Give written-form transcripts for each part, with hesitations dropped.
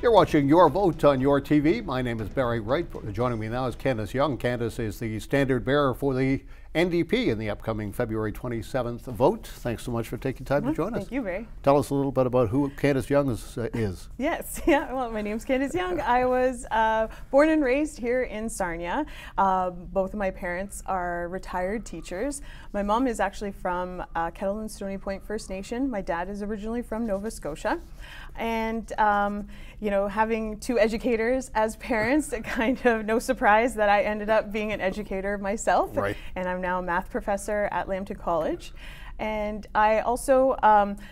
You're watching Your Vote on Your TV. My name is Barry Wright. Joining me now is Candace Young. Candace is the standard bearer for the NDP in the upcoming February 27th vote. Thanks so much for taking time to join us. Thank you, Barry. Tell us a little bit about who Candace Young is. Yes, yeah. Well, my name's Candace Young. I was born and raised here in Sarnia. Both of my parents are retired teachers. My mom is actually from Kettle and Stony Point First Nation. My dad is originally from Nova Scotia. And, you know, having two educators as parents, it kind of no surprise that I ended up being an educator myself. Right. And I'm now a math professor at Lambton College. And I also,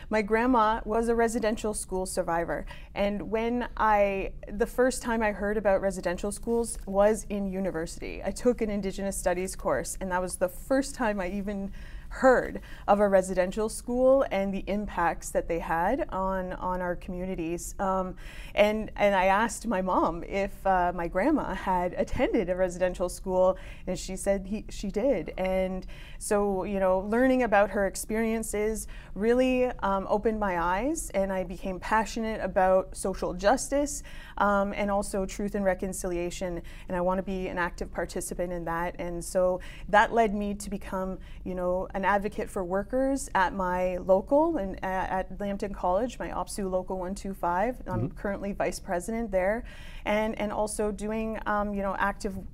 my grandma was a residential school survivor. And the first time I heard about residential schools was in university. I took an Indigenous Studies course, and that was the first time I even heard of a residential school and the impacts that they had on our communities. And I asked my mom if my grandma had attended a residential school, and she said she did. And so, you know, learning about her experiences really opened my eyes, and I became passionate about social justice and also truth and reconciliation, and I want to be an active participant in that. And so that led me to become, you know, an advocate for workers at my local and at Lambton College, my OPSU Local 125. I'm currently vice president there, and also doing you know,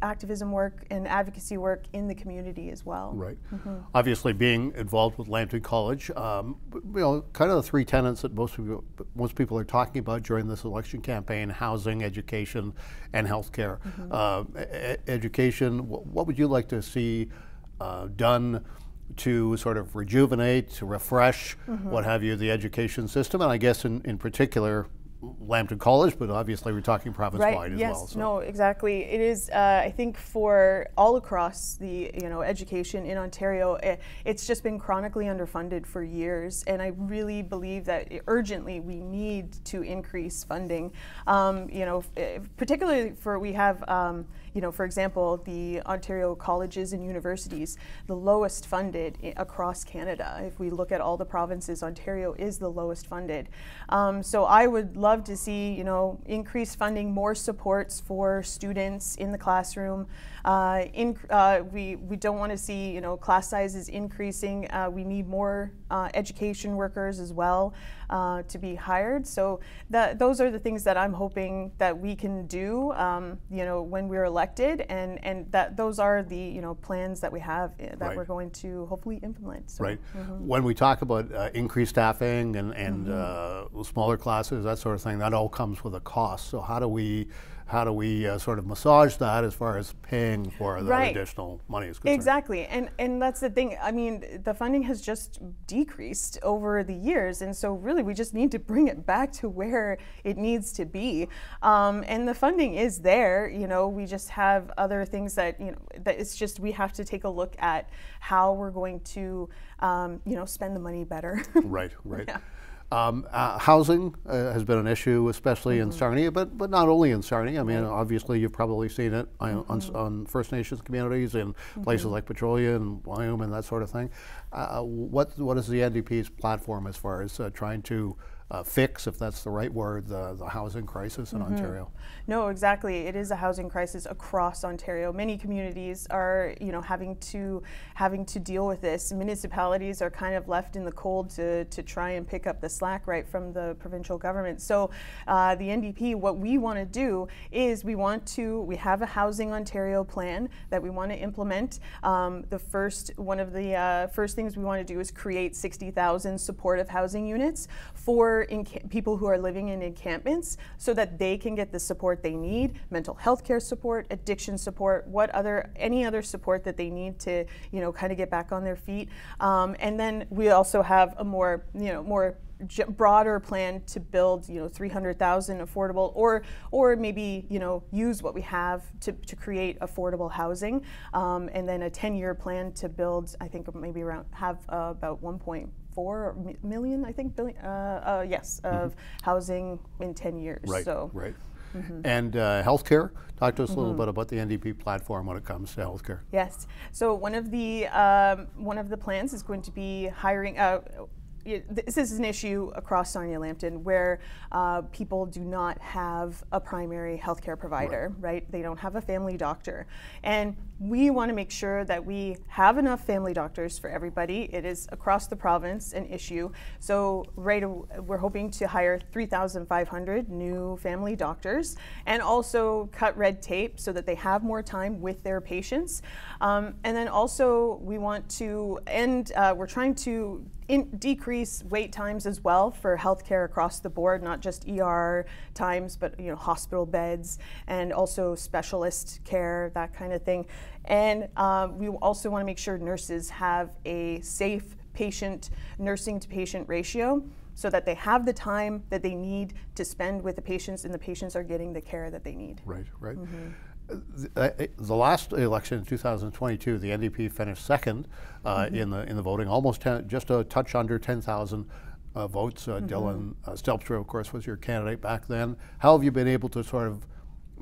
activism work and advocacy work in the community as well. Right. Obviously, being involved with Lambton College, you know, kind of the three tenets that most people are talking about during this election campaign: housing, education, and healthcare. Education. What would you like to see done to sort of rejuvenate, to refresh, what have you, the education system, and I guess in particular Lambton College, but obviously we're talking province-wide as well. So. No, exactly. It is, I think, for all across the, you know, education in Ontario, it's just been chronically underfunded for years, and I really believe that urgently we need to increase funding. You know, particularly we have, you know, for example, the Ontario colleges and universities, the lowest funded across Canada. If we look at all the provinces, Ontario is the lowest funded. So I would love to see, you know, increased funding, more supports for students in the classroom. We don't want to see, you know, class sizes increasing. We need more education workers as well to be hired. So those are the things that I'm hoping that we can do, you know, when we're elected, and that those are the, you know, plans that we have that we're going to hopefully implement. So, right. When we talk about increased staffing and smaller classes, that sort of thing, that all comes with a cost. So how do we sort of massage that as far as paying for the additional money is concerned? Exactly, and that's the thing. I mean, the funding has just decreased over the years, and so really we just need to bring it back to where it needs to be. And the funding is there. You know, we just have other things that, you know, that it's just we have to take a look at how we're going to, you know, spend the money better. Right. Yeah. Housing has been an issue, especially in Sarnia, but not only in Sarnia. I mean, obviously you've probably seen it on First Nations communities in places like Petrolia and Wyoming and that sort of thing. What is the NDP's platform as far as trying to fix, if that's the right word, the housing crisis in Ontario? No, exactly. It is a housing crisis across Ontario. Many communities are, you know, having to deal with this. Municipalities are kind of left in the cold to try and pick up the slack right from the provincial government. So the NDP, what we want to do is we have a Housing Ontario plan that we want to implement. One of the first things we want to do is create 60,000 supportive housing units for people who are living in encampments, so that they can get the support they need: mental health care support, addiction support, any other support that they need to, you know, kind of get back on their feet. And then we also have a more broader plan to build, you know, 300,000 affordable, or maybe, you know, use what we have to create affordable housing, and then a 10-year plan to build, I think maybe about 1.4 million, I think, billion, of housing in 10 years. Right. So. Right. And healthcare. Talk to us a little bit about the NDP platform when it comes to healthcare. Yes. So one of the plans is going to be hiring. this is an issue across Sarnia-Lambton where people do not have a primary healthcare provider, right? They don't have a family doctor. And we want to make sure that we have enough family doctors for everybody. It is across the province an issue. So we're hoping to hire 3,500 new family doctors and also cut red tape so that they have more time with their patients. And then also we want to we're trying to decrease wait times as well for healthcare across the board, not just ER times, but hospital beds and also specialist care, that kind of thing. And we also want to make sure nurses have a safe nursing to patient ratio so that they have the time that they need to spend with the patients and the patients are getting the care that they need. Right, right. The last election in 2022, the NDP finished second in the voting, almost just a touch under 10,000 votes. Dylan Stelpstra, of course, was your candidate back then. How have you been able to sort of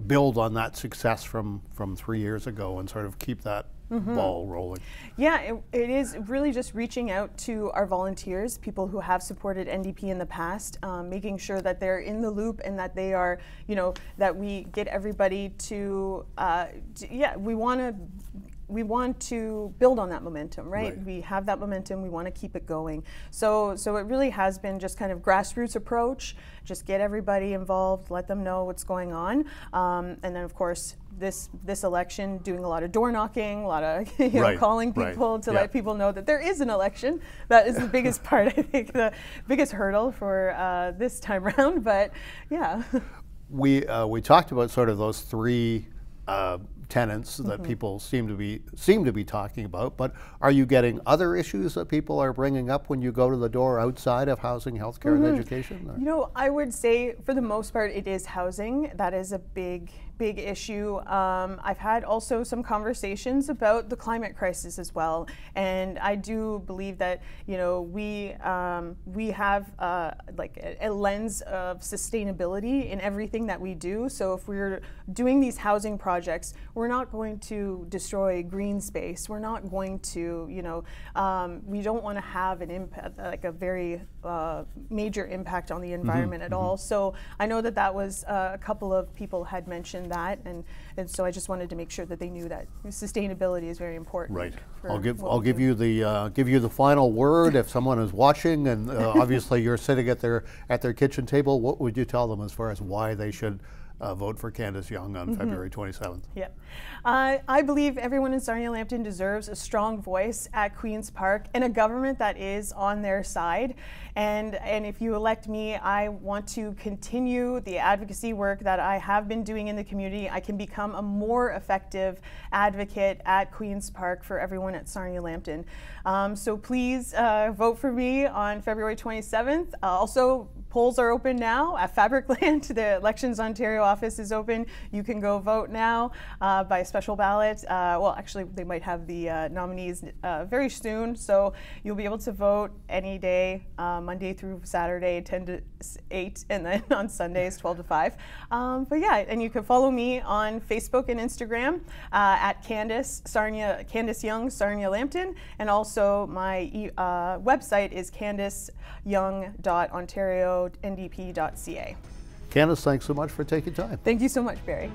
build on that success from 3 years ago and sort of keep that ball rolling? Yeah, it is really just reaching out to our volunteers, people who have supported NDP in the past, making sure that they're in the loop and that they are, that we get everybody to we want to build on that momentum, right? We have that momentum, we want to keep it going. So it really has been just kind of grassroots approach, just get everybody involved, let them know what's going on. And then of course, this election, doing a lot of door knocking, a lot of calling people to let people know that there is an election. That is the biggest part, I think, the biggest hurdle for this time around. But yeah, we talked about sort of those three tenets that people seem to be talking about. But are you getting other issues that people are bringing up when you go to the door outside of housing, healthcare, and education? I would say for the most part it is housing. That is a big issue. I've had also some conversations about the climate crisis as well, and I do believe that we have like a lens of sustainability in everything that we do. So if we're doing these housing projects, we're not going to destroy green space. We're not going to, we don't want to have an impact, like a very major impact on the environment at all. So I know that was a couple of people had mentioned that, and so I just wanted to make sure that they knew that sustainability is very important. Right. I'll give you the final word. If someone is watching, and obviously you're sitting at their kitchen table, what would you tell them as far as why they should vote for Candace Young on February 27th? Yeah. I believe everyone in Sarnia-Lambton deserves a strong voice at Queen's Park and a government that is on their side. And if you elect me, I want to continue the advocacy work that I have been doing in the community. I can become a more effective advocate at Queen's Park for everyone at Sarnia-Lambton. So please vote for me on February 27th. Also, polls are open now at Fabricland. The Elections Ontario office is open. You can go vote now by special ballot. Well, actually, they might have the nominees very soon, so you'll be able to vote any day, Monday through Saturday, 10 to 8, and then on Sundays, 12 to 5. But yeah, and you can follow me on Facebook and Instagram at Candace Young, Sarnia-Lambton, and also my website is candaceyoung.ontario.ndp.ca. Candace, thanks so much for taking time. Thank you so much, Barry.